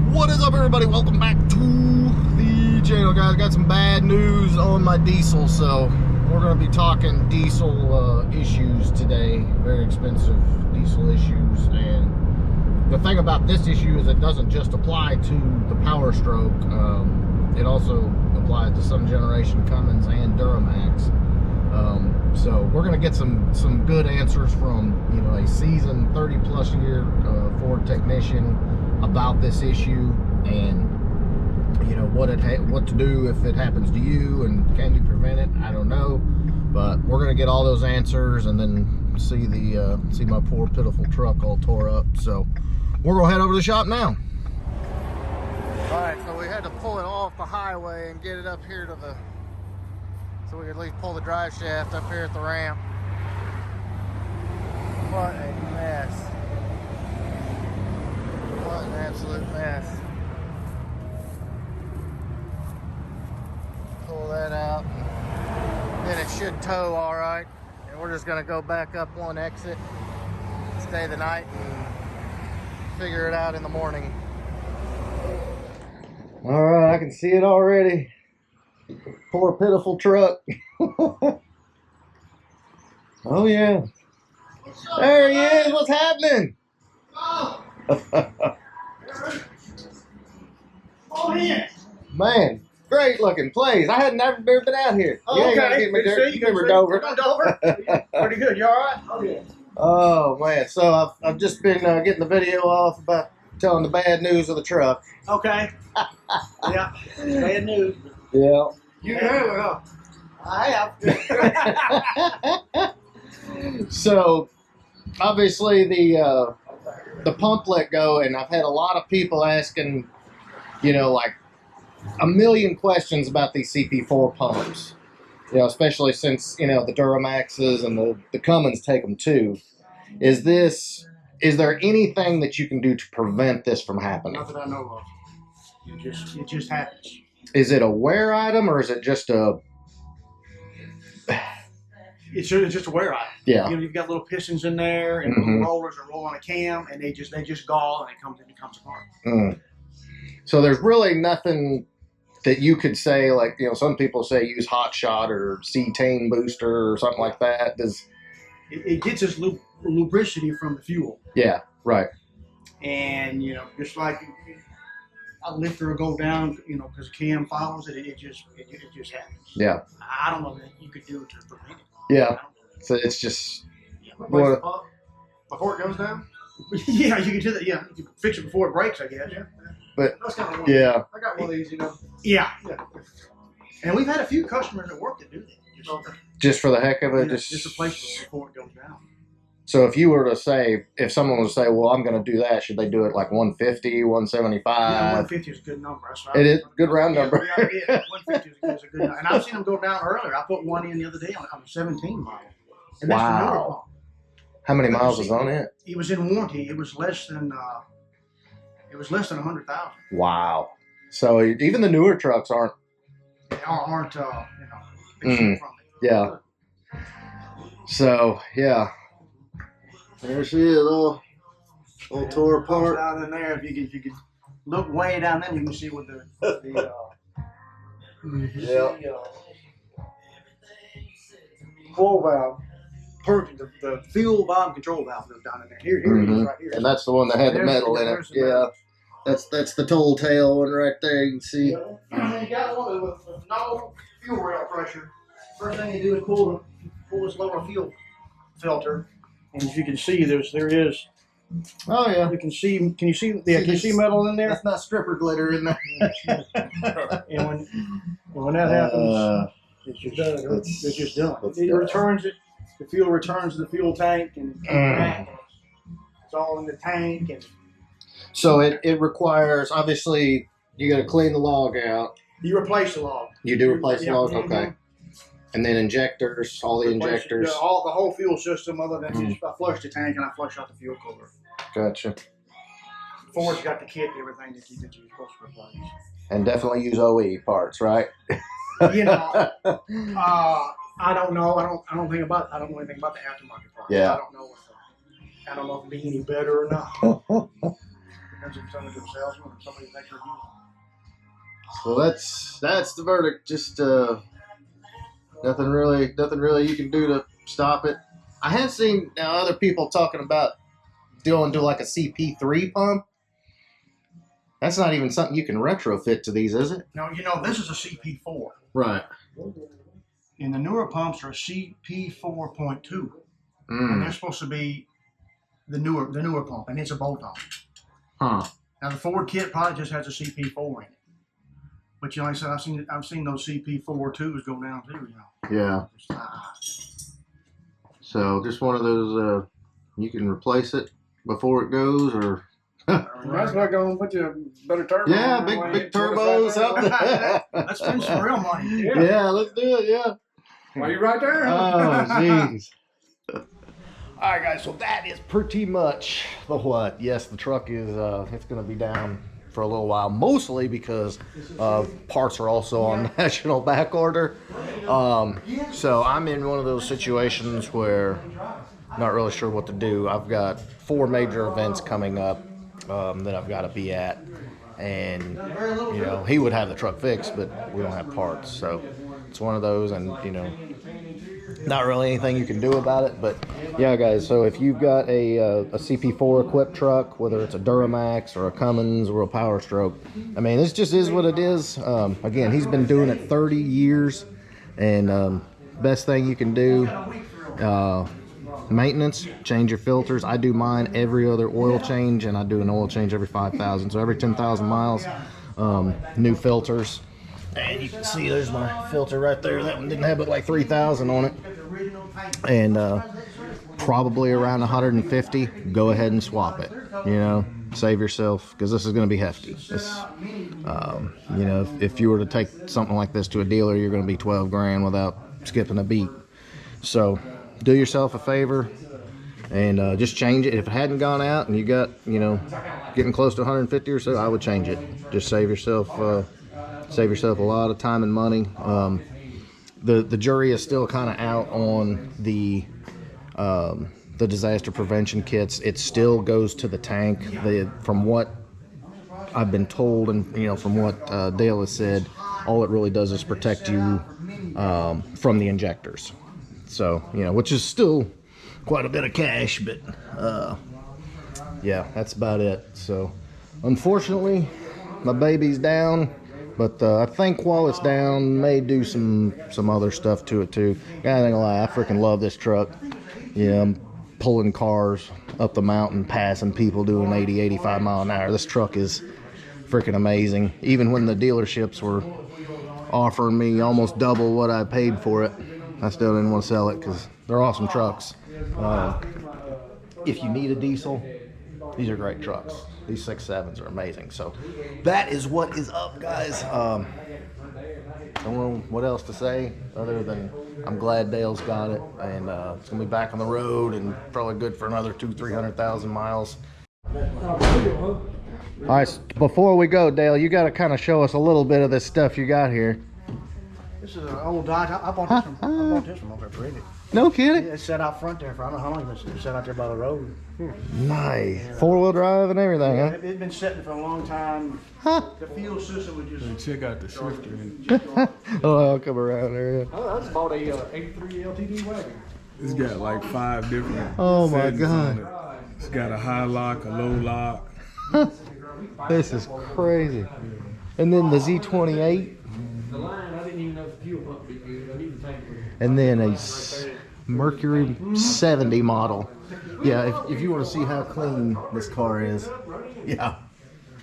What is up, everybody? Welcome back to the channel, guys. Got some bad news on my diesel, so we're going to be talking diesel issues today. Very expensive diesel issues, and the thing about this issue is it doesn't just apply to the Power Stroke. It also applies to some generation Cummins and Duramax. So we're going to get some good answers from, you know, a seasoned 30+ year Ford technician about this issue, and you know what to do if it happens to you, and can you prevent it? I don't know, but we're gonna get all those answers and then see my poor pitiful truck all tore up. So we're gonna head over to the shop now. All right, so we had to pull it off the highway and get it up here to the, so we could at least pull the drive shaft up here at the ramp. What a mess. What an absolute mess. Pull that out, and then it should tow all right. And we're just gonna go back up one exit, stay the night, and figure it out in the morning. All right, I can see it already. Poor pitiful truck. Oh yeah. There he is. What's happening? Oh. Man, great looking place. I had never been out here. Oh, okay. You remember Dover? Dover? Pretty good. You all right? Oh, yeah. Oh man, so I've just been getting the video off about telling the bad news of the truck. Okay. Yeah, bad news. Yeah. You know it, huh? I have. So obviously the pump let go, and I've had a lot of people asking, you know, like a million questions about these CP4 pumps, you know, especially since, you know, the Duramaxes and the Cummins take them too. Is there anything that you can do to prevent this from happening? Not that I know of. It just happens. Is it a wear item, or is it just a... It's just a wear item. Yeah. You know, you've got little pistons in there, and little rollers that roll on a cam, and they just gall, and it becomes apart. So there's really nothing that you could say, like, you know, some people say use hot shot or cetane booster or something like that. It gets its lubricity from the fuel. Yeah, right. And, you know, just like a lifter will go down, you know, because the cam follows it, it just happens. Yeah. I don't know that you could do it to prevent it. Yeah. So it's just... Replace the pump before it goes down? Yeah, you can do that. Yeah, you can fix it before it breaks, I guess. Yeah. But, that's kind of one. yeah. I got one of these, you know. Yeah. And we've had a few customers at work that do that. Just for the heck of it? You know, just replace it before it goes down. So if you were to say, if someone was to say, well, I'm going to do that, should they do it like 150, 175? Yeah, 150 is a good number. That's right. It is a good round number. Yeah, 150 is a good number. And I've seen them go down earlier. I put one in the other day on a 17 mile. And that's the newer pump. How many miles was on it? It was in warranty. It was less than 100,000. Wow. So even the newer trucks aren't you know, from it. Yeah. So yeah. There she is, all tore apart. Down in there, if you could look way down there, you can see what the flow valve, the fuel volume control valve goes down in there. Here it is, right here. And that's the one that had the metal in it. Yeah. That's the toll tail one right there. You can see. Yeah. And then you got one with no fuel rail pressure. First thing you do is pull this lower fuel filter. And as you can see, there is. Oh yeah. You can see. Can you see? Yeah. Can you see metal in there? That's not stripper glitter in there. and when that happens, it's just done. It returns it. The fuel returns to the fuel tank, and it's all in the tank. And so it requires, obviously, you got to clean the log out. You replace the log. You do replace the log, okay. And then injectors, all the injectors. The whole fuel system, other than just I flush the tank and I flush out the fuel cooler. Gotcha. Ford's got the kit and everything that you're supposed to replace. And definitely use OE parts, right? You know, I don't know. I don't know anything about the aftermarket parts. Yeah. I don't know if it'll be any better or not. depends if it's somebody to a salesman or somebody that's actually using So that's the verdict. Just nothing really you can do to stop it. I have seen now other people talking about doing like a CP3 pump. That's not even something you can retrofit to these, is it? No, this is a CP4. Right. And the newer pumps are CP4.2. And they're supposed to be the newer pump, and it's a bolt-on. Huh. Now the Ford kit probably just has a CP4 in it. But like I said, I've seen those CP4.2s go down too, Yeah. So just one of those you can replace it before it goes, or That's not going to put you a better turbo. yeah, big turbos up there. Let's spend some real money. Yeah, let's do it. Yeah. Are you right there? Oh, jeez. All right, guys. So that is pretty much the what. Yes, the truck is it's going to be down for a little while, mostly because parts are also on national back order. So I'm in one of those situations where I'm not really sure what to do. I've got 4 major events coming up that I've got to be at, and he would have the truck fixed, but we don't have parts. So it's one of those, and not really anything you can do about it. But yeah, guys, so if you've got a CP4 equipped truck, whether it's a Duramax or a Cummins or a Power Stroke, I mean, this just is what it is. Again, he's been doing it 30 years, and best thing you can do, maintenance, change your filters. I do mine every other oil change, and I do an oil change every 5,000. So every 10,000 miles, new filters. And you can see there's my filter right there. That one didn't have but like 3,000 on it. And probably around 150, go ahead and swap it. Save yourself, because this is going to be hefty. This, if you were to take something like this to a dealer, you're going to be 12 grand without skipping a beat. So do yourself a favor and just change it. If it hadn't gone out and you got, getting close to 150 or so, I would change it. Just save yourself a lot of time and money. The jury is still kind of out on the disaster prevention kits. It still goes to the tank. From what I've been told, and from what Dale has said, all it really does is protect you from the injectors. So which is still quite a bit of cash, but yeah, that's about it. So unfortunately, my baby's down. But I think while it's down, may do some other stuff to it too. I ain't gonna lie, I freaking love this truck. I'm pulling cars up the mountain, passing people doing 80, 85 mile an hour. This truck is freaking amazing. Even when the dealerships were offering me almost double what I paid for it, I still didn't want to sell it because they're awesome trucks. If you need a diesel, these are great trucks. These 6.7s are amazing. So that is what is up, guys. I don't know what else to say other than I'm glad Dale's got it, and it's gonna be back on the road and probably good for another 200,000-300,000 miles. All right, before we go, Dale, you got to kind of show us a little bit of this stuff you got here. This is an old Dodge. I bought this from over at Brady. No kidding. Yeah, it's set out front there for I don't know how long it's set out there by the road. Nice. 4-wheel drive and everything, Yeah, huh? it's been sitting for a long time. Huh? The fuel system would just Check out the shifter. Oh, I'll come around there. Yeah. I just bought a 83 LTD wagon. It's got like 5 different Oh my settings on God. it. It's got a high lock, a low lock. This is crazy. And then the Z28. The line, I didn't even know if the fuel pump would be good. I need the tank. And then a Mercury 70 model. Yeah, if you want to see how clean this car is. Yeah.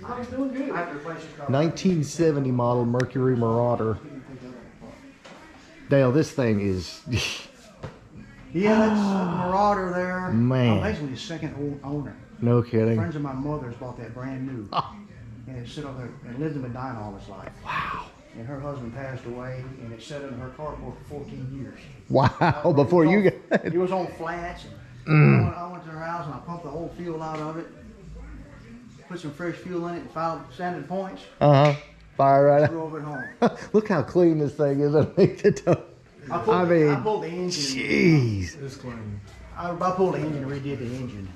1970 model Mercury Marauder. Dale, this thing is... Yeah, that's a Marauder there. Man. I'm basically the second owner. No kidding. Friends of my mother's bought that brand new. And it sit over there and lived in Medina all its life. Wow. And her husband passed away, and it sat in her carport for 14 years. Wow, before you got It was on flats. And I went to her house and I pumped the whole fuel out of it. Put some fresh fuel in it and filed standard points. Fire right Drove it home. out. Look how clean this thing is. I pulled the engine. Jeez. It's clean. I pulled the engine and redid the engine.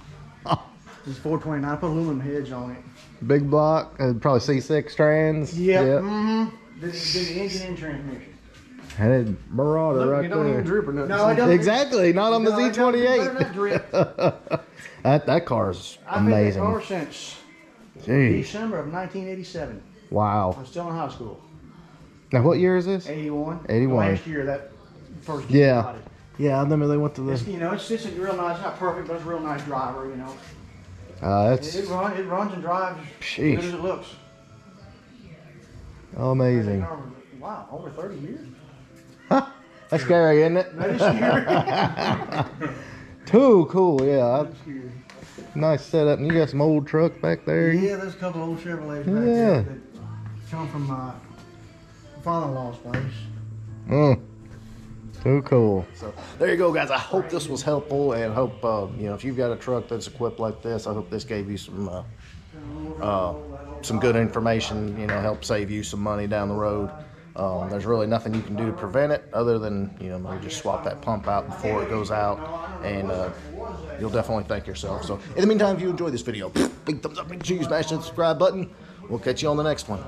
It's 429. I put aluminum heads on it. Big block, probably C6 trans. Yep. Yep. Mm-hmm. This is the engine and transmission. And it Marauder Look, right it don't there. even drip or nothing. No, it doesn't. Exactly, not on the No, it doesn't. It Z28. doesn't drip. That car's I've been in that amazing. car since Jeez. December of 1987. I Wow. was still in high school. Now what year is this? 81. 81. Last year that first Yeah. year I did. Yeah, I remember they went to It's, the. you know, it's a real nice, not perfect, but it's a real nice driver, you know. That's It runs and drives as Sheesh. good as it looks. amazing. Wow, over 30 years. That's scary, isn't it? That is scary. Too cool, yeah. That's scary. Nice setup. And you got some old truck back there. Yeah, there's a couple old Chevrolets back Yeah. there that come from my father-in-law's place. Mm. Too cool. So there you go, guys. I hope this was helpful, and hope you know, if you've got a truck that's equipped like this, I hope this gave you some good information. You know, help save you some money down the road. There's really nothing you can do to prevent it, other than, you know, maybe just swap that pump out before it goes out, and you'll definitely thank yourself. So in the meantime, if you enjoyed this video, big thumbs up, make sure you smash that subscribe button. We'll catch you on the next one.